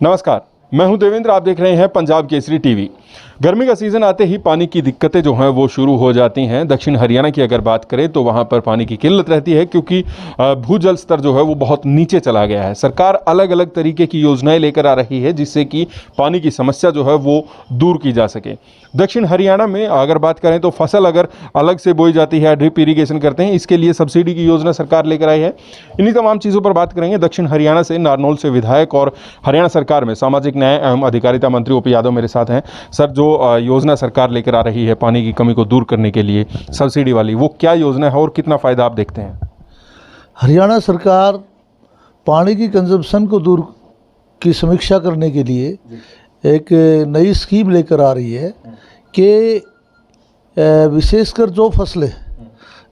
नमस्कार, मैं हूं देवेंद्र। आप देख रहे हैं पंजाब केसरी टीवी। गर्मी का सीज़न आते ही पानी की दिक्कतें जो हैं वो शुरू हो जाती हैं। दक्षिण हरियाणा की अगर बात करें तो वहां पर पानी की किल्लत रहती है क्योंकि भूजल स्तर जो है वो बहुत नीचे चला गया है। सरकार अलग अलग तरीके की योजनाएं लेकर आ रही है जिससे कि पानी की समस्या जो है वो दूर की जा सके। दक्षिण हरियाणा में अगर बात करें तो फसल अगर अलग से बोई जाती है, ड्रिप इरीगेशन करते हैं, इसके लिए सब्सिडी की योजना सरकार लेकर आई है। इन्हीं तमाम चीज़ों पर बात करेंगे। दक्षिण हरियाणा से नारनौल से विधायक और हरियाणा सरकार में सामाजिक न्याय एवं अधिकारिता मंत्री ओपी यादव मेरे साथ हैं। सर, जो योजना सरकार लेकर आ रही है पानी की कमी को दूर करने के लिए सब्सिडी वाली, वो क्या योजना है और कितना फ़ायदा आप देखते हैं? हरियाणा सरकार पानी की कंजम्पशन को दूर की समीक्षा करने के लिए एक नई स्कीम लेकर आ रही है कि विशेषकर जो फसलें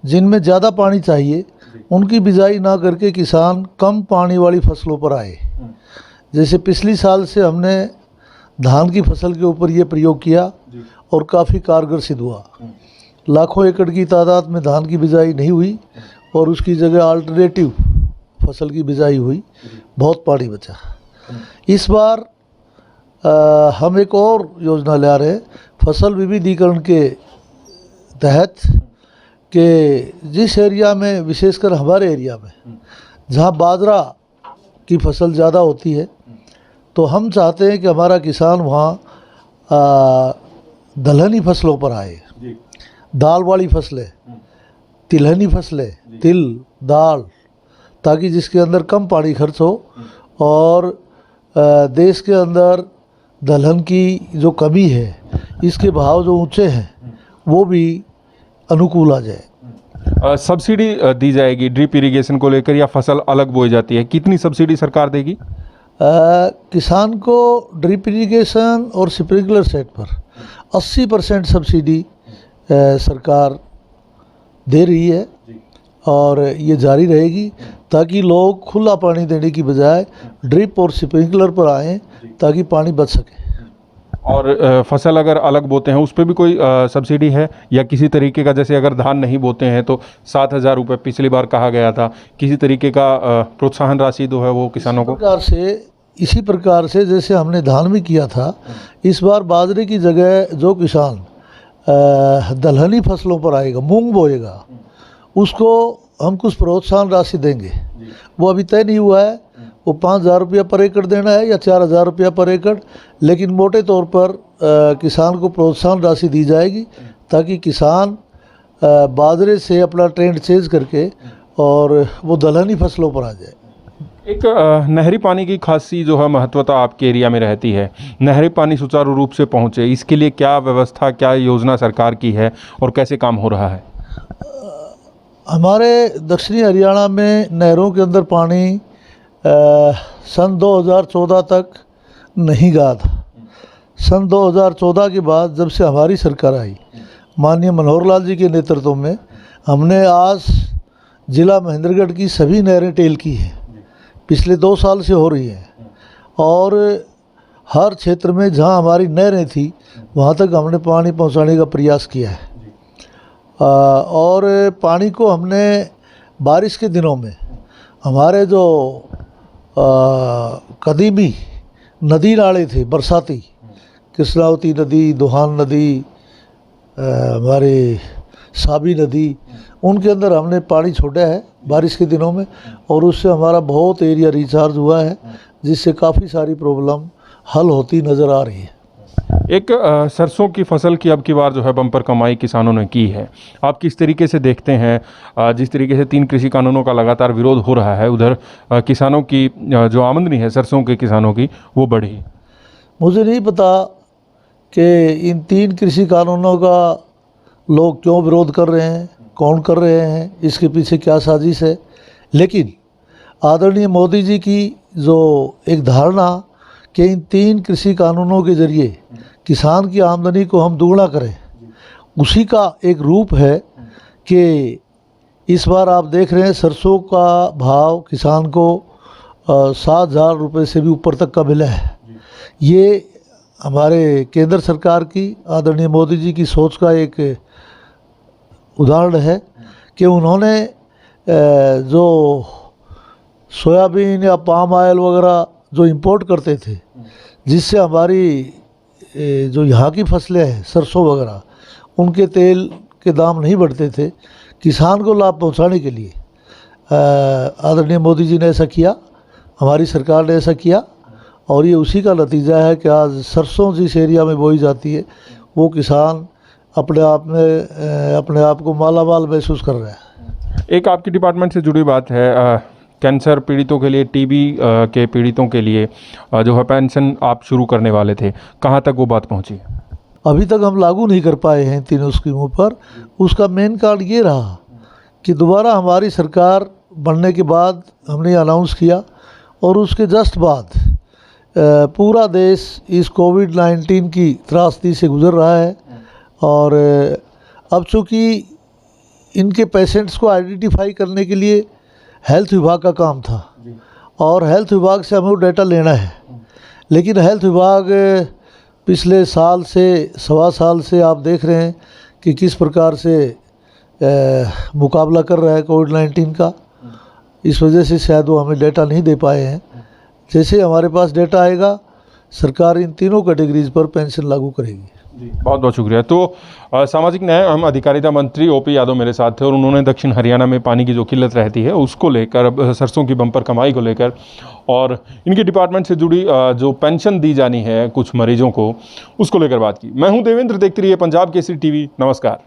जिनमें ज़्यादा पानी चाहिए उनकी बिजाई ना करके किसान कम पानी वाली फसलों पर आए। जैसे पिछली साल से हमने धान की फसल के ऊपर ये प्रयोग किया और काफ़ी कारगर सिद्ध हुआ। लाखों एकड़ की तादाद में धान की बिजाई नहीं हुई और उसकी जगह अल्टरनेटिव फसल की बिजाई हुई, बहुत पानी बचा। इस बार हम एक और योजना ला रहे हैं फसल विविधीकरण के तहत कि जिस एरिया में, विशेषकर हमारे एरिया में जहाँ बाजरा की फसल ज़्यादा होती है, तो हम चाहते हैं कि हमारा किसान वहाँ दलहनी फसलों पर आए। दाल वाली फसलें, तिलहनी फसलें, तिल, दाल, ताकि जिसके अंदर कम पानी खर्च हो और देश के अंदर दलहन की जो कमी है, इसके भाव जो ऊंचे हैं, वो भी अनुकूल आ जाए। सब्सिडी दी जाएगी ड्रिप इरिगेशन को लेकर या फसल अलग बोई जाती है? कितनी सब्सिडी सरकार देगी? किसान को ड्रिप इरिगेशन और स्प्रिंकलर सेट पर 80% सब्सिडी सरकार दे रही है और ये जारी रहेगी ताकि लोग खुला पानी देने की बजाय ड्रिप और स्प्रिंकलर पर आएँ ताकि पानी बच सके। और फसल अगर अलग बोते हैं उस पर भी कोई सब्सिडी है या किसी तरीके का? जैसे अगर धान नहीं बोते हैं तो 7,000 रुपये पिछली बार कहा गया था, किसी तरीके का प्रोत्साहन राशि जो है वो किसानों को? इसी प्रकार से जैसे हमने धान में किया था, इस बार बाजरे की जगह जो किसान दलहनी फसलों पर आएगा, मूंग बोएगा, उसको हम कुछ प्रोत्साहन राशि देंगे। वो अभी तय नहीं हुआ है, वो 5,000 रुपया पर एकड़ देना है या 4,000 रुपया पर एकड़, लेकिन मोटे तौर पर किसान को प्रोत्साहन राशि दी जाएगी ताकि किसान बाजरे से अपना ट्रेंड चेंज करके और वो दलहनी फसलों पर आ जाए। एक नहरी पानी की खासी जो है महत्वता आपके एरिया में रहती है। नहरी पानी सुचारू रूप से पहुंचे, इसके लिए क्या व्यवस्था, क्या योजना सरकार की है और कैसे काम हो रहा है? हमारे दक्षिणी हरियाणा में नहरों के अंदर पानी सन 2014 तक नहीं गया था। सन 2014 के बाद जब से हमारी सरकार आई, माननीय मनोहर लाल जी के नेतृत्व में, हमने आज जिला महेंद्रगढ़ की सभी नहरें टेल की हैं। पिछले 2 साल से हो रही हैं और हर क्षेत्र में जहां हमारी नहरें थी वहां तक हमने पानी पहुंचाने का प्रयास किया है। और पानी को हमने बारिश के दिनों में हमारे जो कदीमी नदी नाले थे बरसाती, कृष्णावती नदी, दुहान नदी, हमारे साबी नदी, उनके अंदर हमने पानी छोड़ा है बारिश के दिनों में और उससे हमारा बहुत एरिया रिचार्ज हुआ है, जिससे काफ़ी सारी प्रॉब्लम हल होती नज़र आ रही है। एक सरसों की फसल की अब की बार जो है बम्पर कमाई किसानों ने की है। आप किस तरीके से देखते हैं? जिस तरीके से 3 कृषि कानूनों का लगातार विरोध हो रहा है, उधर किसानों की जो आमदनी है सरसों के किसानों की वो बढ़ी। मुझे नहीं पता कि इन 3 कृषि कानूनों का लोग क्यों विरोध कर रहे हैं, कौन कर रहे हैं, इसके पीछे क्या साजिश है, लेकिन आदरणीय मोदी जी की जो एक धारणा कि इन 3 कृषि कानूनों के जरिए किसान की आमदनी को हम दुगना करें, उसी का एक रूप है कि इस बार आप देख रहे हैं सरसों का भाव किसान को 7,000 रुपये से भी ऊपर तक का मिला है। ये हमारे केंद्र सरकार की, आदरणीय मोदी जी की सोच का एक उदाहरण है कि उन्होंने जो सोयाबीन या पाम ऑयल वगैरह जो इंपोर्ट करते थे जिससे हमारी जो यहाँ की फसलें हैं सरसों वगैरह, उनके तेल के दाम नहीं बढ़ते थे। किसान को लाभ पहुँचाने के लिए आदरणीय मोदी जी ने ऐसा किया, हमारी सरकार ने ऐसा किया, और ये उसी का नतीजा है कि आज सरसों जिस एरिया में बोई जाती है वो किसान अपने आप को मालामाल महसूस कर रहा है। एक आपके डिपार्टमेंट से जुड़ी बात है, कैंसर पीड़ितों के लिए, टीबी के पीड़ितों के लिए जो है पेंशन आप शुरू करने वाले थे, कहाँ तक वो बात पहुँची? अभी तक हम लागू नहीं कर पाए हैं तीनों स्कीमों पर। उसका मेन कारण ये रहा कि दोबारा हमारी सरकार बनने के बाद हमने अनाउंस किया, और उसके जस्ट बाद पूरा देश इस कोविड-19 की त्रासदी से गुजर रहा है। और अब चूँकि इनके पेशेंट्स को आइडेंटिफाई करने के लिए हेल्थ विभाग का काम था, और हेल्थ विभाग से हमें वो डाटा लेना है, लेकिन हेल्थ विभाग पिछले साल से सवा साल से आप देख रहे हैं कि किस प्रकार से मुकाबला कर रहा है कोविड-19 का। इस वजह से शायद वो हमें डाटा नहीं दे पाए हैं। जैसे हमारे पास डाटा आएगा, सरकार इन तीनों कैटेगरीज पर पेंशन लागू करेगी। जी, बहुत बहुत शुक्रिया। तो सामाजिक न्याय एवं अधिकारिता मंत्री ओपी यादव मेरे साथ थे, और उन्होंने दक्षिण हरियाणा में पानी की जो किल्लत रहती है उसको लेकर, सरसों की बम्पर कमाई को लेकर, और इनके डिपार्टमेंट से जुड़ी जो पेंशन दी जानी है कुछ मरीजों को, उसको लेकर बात की। मैं हूं देवेंद्र, देखते रहिए पंजाब केसरी टीवी। नमस्कार।